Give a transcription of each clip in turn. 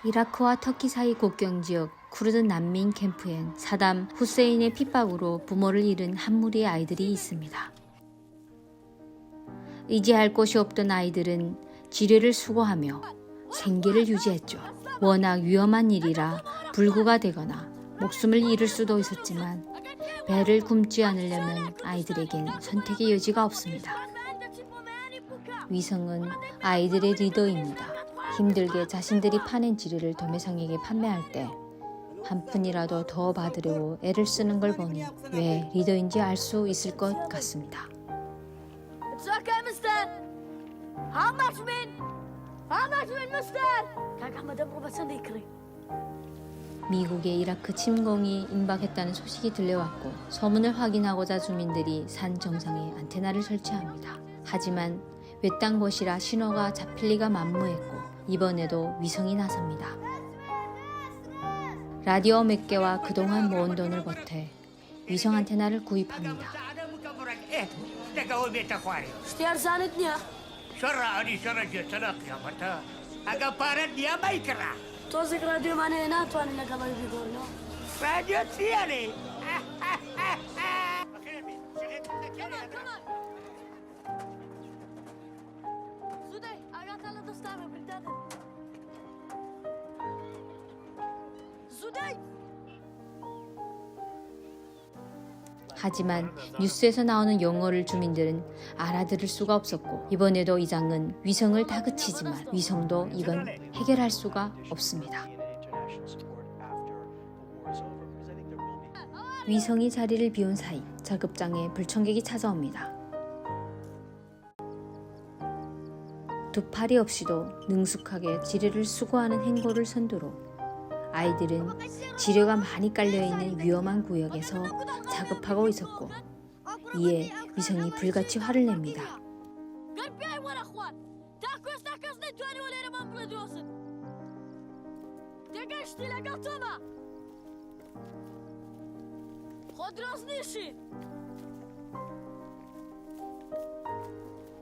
이라크와 터키 사이 국경 지역 쿠르드 난민 캠프엔 사담 후세인의 핍박으로 부모를 잃은 한 무리의 아이들이 있습니다. 의지할 곳이 없던 아이들은 지뢰를 수거하며 생계를 유지했죠. 워낙 위험한 일이라 불구가 되거나 목숨을 잃을 수도 있었지만 배를 굶지 않으려면 아이들에겐 선택의 여지가 없습니다. 위성은 아이들의 리더입니다. 힘들게 자신들이 파낸 지뢰를 도매상에게 판매할 때 한 푼이라도 더 받으려고 애를 쓰는 걸 보니 왜 리더인지 알 수 있을 것 같습니다. 미국의 이라크 침공이 임박했다는 소식이 들려왔고 소문을 확인하고자 주민들이 산 정상에 안테나를 설치합니다. 하지만 외딴 곳이라 신호가 잡힐 리가 만무했고 이번에도 위성이 나섭니다. 라디오 몇 개와 그동안 모은 돈을 보태 위성 안테나를 구입합니다. 하지만 뉴스에서 나오는 영어를 주민들은 알아들을 수가 없었고 이번에도 이장은 위성을 다그치지만 위성도 이건 해결할 수가 없습니다. 위성이 자리를 비운 사이 작업장에 불청객이 찾아옵니다. 두 팔이 없이도 능숙하게 지뢰를 수거하는 행보를 선두로 아이들은 지뢰가 많이 깔려있는 위험한 구역에서 작업하고 있었고 이에 위성이 불같이 화를 냅니다.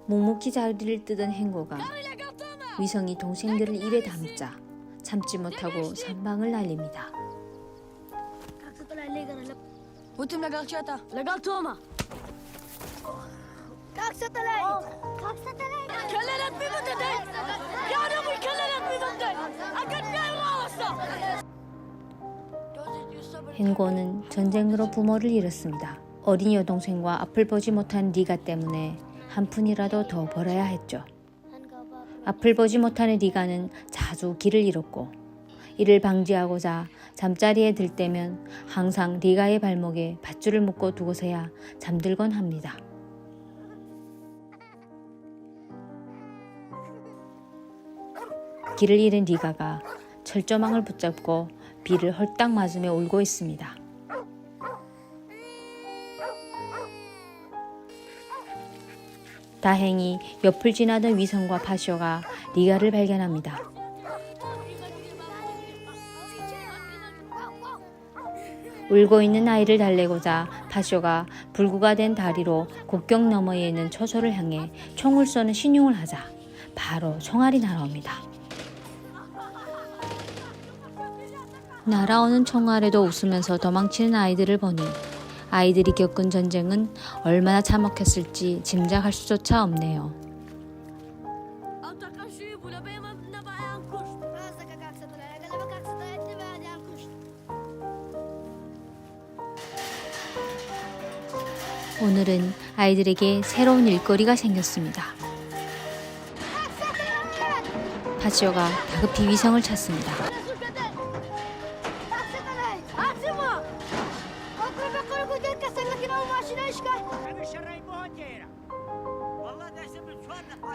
묵묵히 자리를 뜨던 행고가 위성이 동생들을 입에 담자 참지 못하고 선방을 날립니다. 행고는 전쟁으로 부모를 잃었습니다. 어린 여동생과 앞을 보지 못한 리가 때문에 한 푼이라도 더 벌어야 했죠. 앞을 보지 못하는 리가는 자주 길을 잃었고 이를 방지하고자 잠자리에 들 때면 항상 리가의 발목에 밧줄을 묶어 두고서야 잠들곤 합니다. 길을 잃은 리가가 철조망을 붙잡고 비를 헐딱 맞으며 울고 있습니다. 다행히 옆을 지나던 위성과 파쇼가 리가를 발견합니다. 울고 있는 아이를 달래고자 파쇼가 불구가 된 다리로 국경 너머에 있는 초소를 향해 총을 쏘는 신용을 하자 바로 총알이 날아옵니다. 날아오는 총알에도 웃으면서 도망치는 아이들을 보니 아이들이 겪은 전쟁은 얼마나 참혹했을지 짐작할 수조차 없네요. 오늘은 아이들에게 새로운 일거리가 생겼습니다. 파쇼가 다급히 위성을 찾습니다.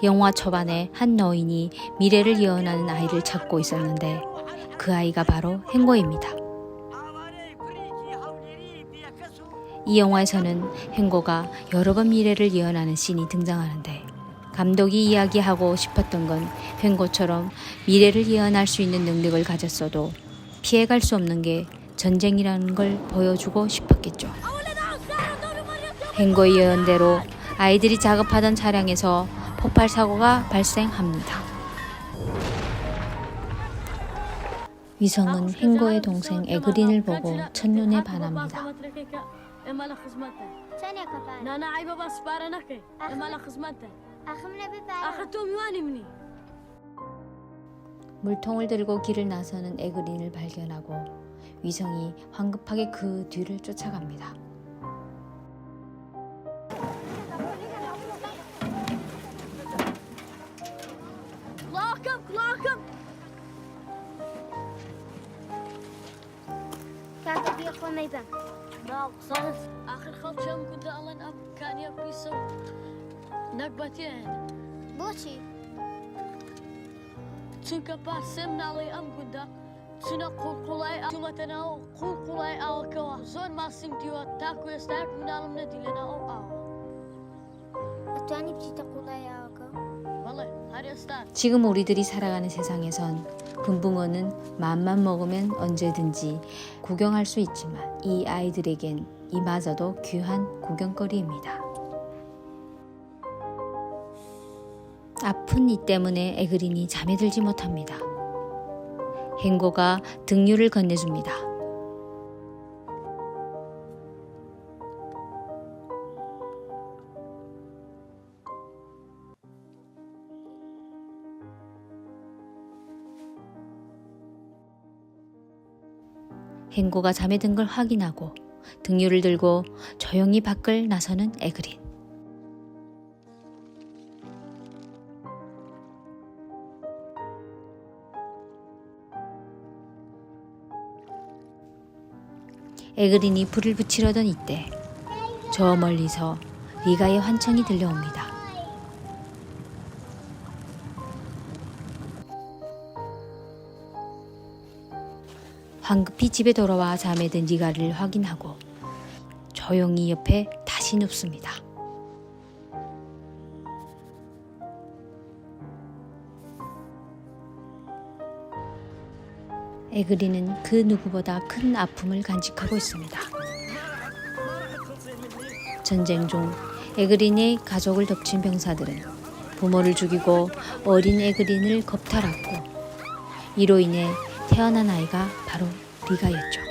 영화 초반에 한 노인이 미래를 예언하는 아이를 찾고 있었는데 그 아이가 바로 행고입니다. 이 영화에서는 행고가 여러 번 미래를 예언하는 씬이 등장하는데 감독이 이야기하고 싶었던 건 행고처럼 미래를 예언할 수 있는 능력을 가졌어도 피해갈 수 없는 게 전쟁이라는 걸 보여주고 싶었겠죠. 행고의 예언대로 아이들이 작업하던 차량에서 폭발 사고가 발생합니다. 위성은 행고의 동생 에그린을 보고 첫눈에 반합니다. 물통을 들고 길을 나서는 에그린을 발견하고 위성이 황급하게 그 뒤를 쫓아갑니다. 지금 우리들이 살아가는 세상에선 금붕어는 맘만 먹으면 언제든지 구경할 수 있지만 이 아이들에겐 이마저도 귀한 구경거리입니다. 아픈 이 때문에 에그린이 잠에 들지 못합니다. 행고가 등유를 건네줍니다. 행고가 잠에 든 걸 확인하고 등유를 들고 조용히 밖을 나서는 에그린. 에그린이 불을 붙이려던 이때 저 멀리서 리가의 환청이 들려옵니다. 황급히 집에 돌아와 잠에 든 리가를 확인하고 조용히 옆에 다시 눕습니다. 에그린은 그 누구보다 큰 아픔을 간직하고 있습니다. 전쟁 중 에그린의 가족을 덮친 병사들은 부모를 죽이고 어린 에그린을 겁탈했고 이로 인해 태어난 아이가 바로 리가였죠.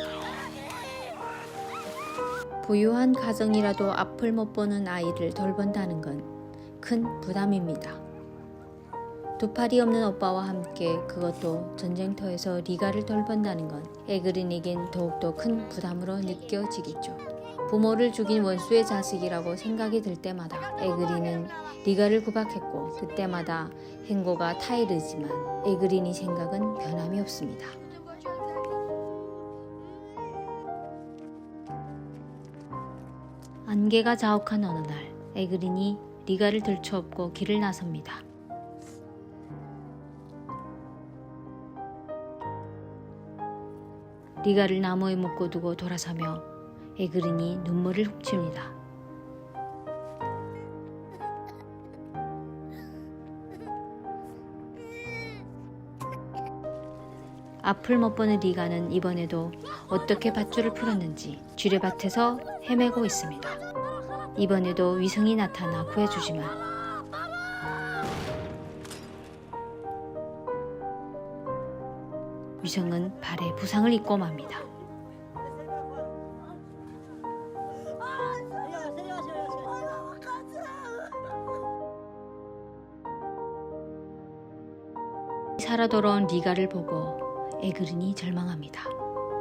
부유한 가정이라도 앞을 못 보는 아이를 돌본다는 건 큰 부담입니다. 두 팔이 없는 오빠와 함께 그것도 전쟁터에서 리가를 돌본다는 건 에그린에겐 더욱더 큰 부담으로 느껴지겠죠. 부모를 죽인 원수의 자식이라고 생각이 들 때마다 에그린은 리가를 구박했고 그때마다 행고가 타이르지만 에그린의 생각은 변함이 없습니다. 안개가 자욱한 어느 날 에그린이 리가를 들쳐업고 길을 나섭니다. 리가를 나무에 묶어두고 돌아서며 에그린이 눈물을 훔칩니다. 앞을 못 보는 리가는 이번에도 어떻게 밧줄을 풀었는지 쥐레밭에서 헤매고 있습니다. 이번에도 위성이 나타나 구해주지만 위성은 발에 부상을 입고 맙니다. 살아 돌아온 리가를 보고 에그린이 절망합니다.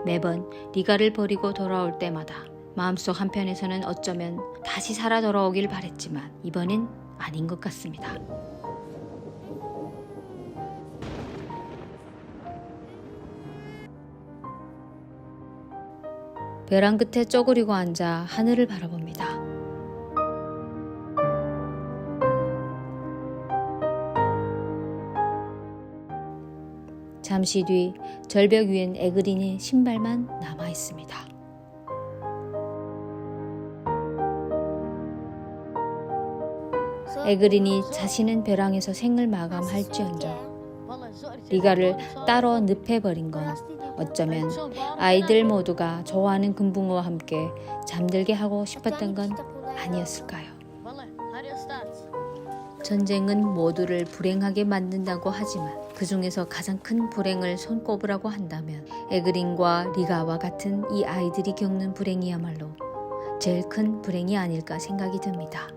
매번 리가를 버리고 돌아올 때마다 마음속 한편에서는 어쩌면 다시 살아 돌아오길 바랬지만 이번엔 아닌 것 같습니다. 벼랑 끝에 쪼그리고 앉아 하늘을 바라봅니다. 잠시 뒤 절벽 위엔 에그린의 신발만 남아 있습니다. 에그린이 자신은 벼랑에서 생을 마감할지언정 리가를 따로 늪해버린 건 어쩌면 아이들 모두가 좋아하는 금붕어와 함께 잠들게 하고 싶었던 건 아니었을까요? 전쟁은 모두를 불행하게 만든다고 하지만 그 중에서 가장 큰 불행을 손꼽으라고 한다면 에그린과 리가와 같은 이 아이들이 겪는 불행이야말로 제일 큰 불행이 아닐까 생각이 듭니다.